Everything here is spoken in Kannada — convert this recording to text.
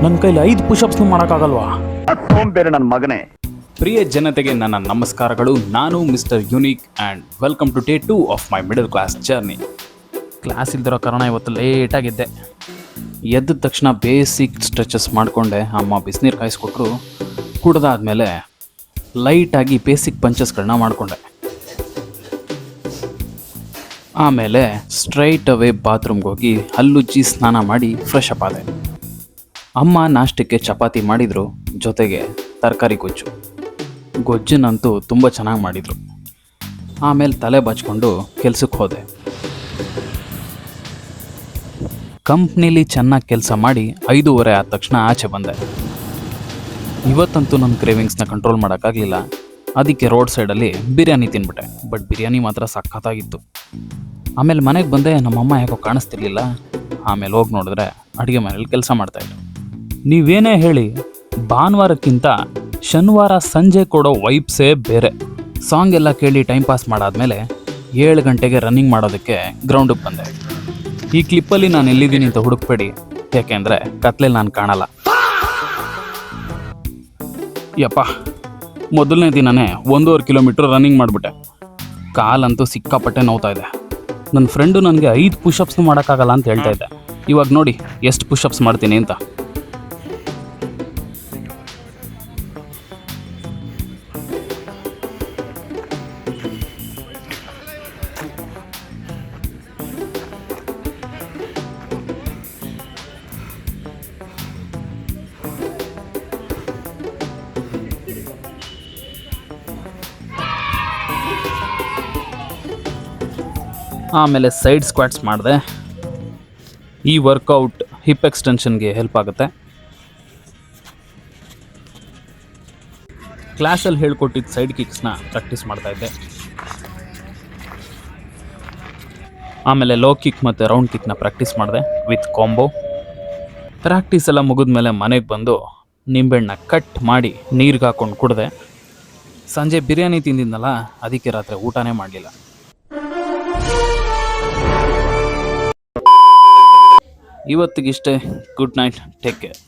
ನನ್ನ ಕೈಲಿ 5 ಪುಷಪ್ಸ್ನು ಮಾಡೋಕ್ಕಾಗಲ್ವಾ? ಬೇರೆ ನನ್ನ ಮಗನೇ. ಪ್ರಿಯ ಜನತೆಗೆ ನನ್ನ ನಮಸ್ಕಾರಗಳು. ನಾನು mister unique and welcome to day 2 of my middle class journey. Class ಇಲ್ದಿರೋ ಕಾರಣ ಇವತ್ತು ಲೇಟಾಗಿದ್ದೆ. ಎದ್ದ ತಕ್ಷಣ ಬೇಸಿಕ್ ಸ್ಟ್ರೆಚಸ್ ಮಾಡಿಕೊಂಡೆ. ಅಮ್ಮ ಬಿಸಿನೀರು ಕಾಯಿಸ್ಕೊಟ್ರು. ಕುಡ್ದಾದ್ಮೇಲೆ ಲೈಟಾಗಿ ಬೇಸಿಕ್ ಪಂಚಸ್ಗಳನ್ನ ಮಾಡಿಕೊಂಡೆ. ಆಮೇಲೆ ಸ್ಟ್ರೈಟ್ ಅವೇ ಬಾತ್ರೂಮ್ಗೆ ಹೋಗಿ ಹಲ್ಲುಜ್ಜಿ ಸ್ನಾನ ಮಾಡಿ ಫ್ರೆಶ್ ಅಪ್ ಆದೆ. ಅಮ್ಮ ನಾಷ್ಟಕ್ಕೆ ಚಪಾತಿ ಮಾಡಿದರು, ಜೊತೆಗೆ ತರಕಾರಿ ಗೊಜ್ಜನ್ನಂತೂ ತುಂಬ ಚೆನ್ನಾಗಿ ಮಾಡಿದರು. ಆಮೇಲೆ ತಲೆ ಬಾಚ್ಕೊಂಡು ಕೆಲ್ಸಕ್ಕೆ ಹೋದೆ. ಕಂಪ್ನಿಲಿ ಚೆನ್ನಾಗಿ ಕೆಲಸ ಮಾಡಿ 5:30 ಆದ ತಕ್ಷಣ ಆಚೆ ಬಂದೆ. ಇವತ್ತಂತೂ ನನ್ನ ಕ್ರೇವಿಂಗ್ಸ್ನ ಕಂಟ್ರೋಲ್ ಮಾಡೋಕ್ಕಾಗಲಿಲ್ಲ. ಅದಕ್ಕೆ ರೋಡ್ ಸೈಡಲ್ಲಿ ಬಿರಿಯಾನಿ ತಿನ್ಬಿಟ್ಟೆ. ಬಟ್ ಬಿರಿಯಾನಿ ಮಾತ್ರ ಸಖತ್ತಾಗಿತ್ತು. ಆಮೇಲೆ ಮನೆಗೆ ಬಂದೆ. ನಮ್ಮಮ್ಮ ಯಾಕೋ ಕಾಣಿಸ್ತಿರ್ಲಿಲ್ಲ. ಆಮೇಲೆ ಹೋಗಿ ನೋಡಿದ್ರೆ ಅಡುಗೆ ಮನೇಲಿ ಕೆಲಸ ಮಾಡ್ತಾಯಿದ್ರು. ನೀವೇನೇ ಹೇಳಿ, ಭಾನುವಾರಕ್ಕಿಂತ ಶನಿವಾರ ಸಂಜೆ ಕೊಡೋ ವೈಬ್ಸೇ ಬೇರೆ. ಸಾಂಗ್ ಎಲ್ಲ ಕೇಳಿ ಟೈಮ್ ಪಾಸ್ ಮಾಡಾದ್ಮೇಲೆ 7 ಗಂಟೆಗೆ ರನ್ನಿಂಗ್ ಮಾಡೋದಕ್ಕೆ ಗ್ರೌಂಡಿಗೆ ಬಂದೆ. ಈ ಕ್ಲಿಪ್ಪಲ್ಲಿ ನಾನು ಎಲ್ಲಿದ್ದೀನಿ ಅಂತ ಹುಡುಕ್ಬೇಡಿ, ಯಾಕೆಂದರೆ ಕತ್ಲೆಯಲ್ಲಿ ನಾನು ಕಾಣಲ್ಲ. ಯಪ್ಪ, ಮೊದಲನೇ ದಿನವೇ 1.5 ಕಿಲೋಮೀಟ್ರ್ ರನ್ನಿಂಗ್ ಮಾಡಿಬಿಟ್ಟೆ. ಕಾಲಂತೂ ಸಿಕ್ಕಾಪಟ್ಟೆ ನೋವ್ತಾ ಇದೆ. ನನ್ನ ಫ್ರೆಂಡು ನನಗೆ 5 ಪುಷಪ್ಸ್ನು ಮಾಡೋಕ್ಕಾಗಲ್ಲ ಅಂತ ಹೇಳ್ತಾ ಇದ್ದೆ. ಇವಾಗ ನೋಡಿ ಎಷ್ಟು ಪುಷಪ್ಸ್ ಮಾಡ್ತೀನಿ ಅಂತ. ಆಮೇಲೆ ಸೈಡ್ ಸ್ಕ್ವಾಟ್ಸ್ ಮಾಡಿದೆ. ಈ ವರ್ಕೌಟ್ ಹಿಪ್ ಎಕ್ಸ್ಟೆನ್ಷನ್ಗೆ ಹೆಲ್ಪ್ ಆಗುತ್ತೆ. ಕ್ಲಾಸಲ್ಲಿ ಹೇಳ್ಕೊಟ್ಟಿದ್ದ ಸೈಡ್ ಕಿಕ್ಸ್ನ ಪ್ರಾಕ್ಟೀಸ್ ಮಾಡ್ತಾಯಿದ್ದೆ. ಆಮೇಲೆ ಲೋ ಕಿಕ್ ಮತ್ತು ರೌಂಡ್ ಕಿಕ್ನ ಪ್ರಾಕ್ಟೀಸ್ ಮಾಡಿದೆ ವಿತ್ ಕಾಂಬೋ. ಪ್ರಾಕ್ಟೀಸ್ ಎಲ್ಲ ಮುಗಿದ್ಮೇಲೆ ಮನೆಗೆ ಬಂದು ನಿಂಬೆಹಣ್ಣು ಕಟ್ ಮಾಡಿ ನೀರಿಗೆ ಹಾಕ್ಕೊಂಡು ಕುಡಿದೆ. ಸಂಜೆ ಬಿರಿಯಾನಿ ತಿಂದಿದ್ನಲ್ಲ, ಅದಕ್ಕೆ ರಾತ್ರಿ ಊಟನೇ ಮಾಡಲಿಲ್ಲ. ಇವತ್ತಿಗಿಷ್ಟೇ. Good night, take care.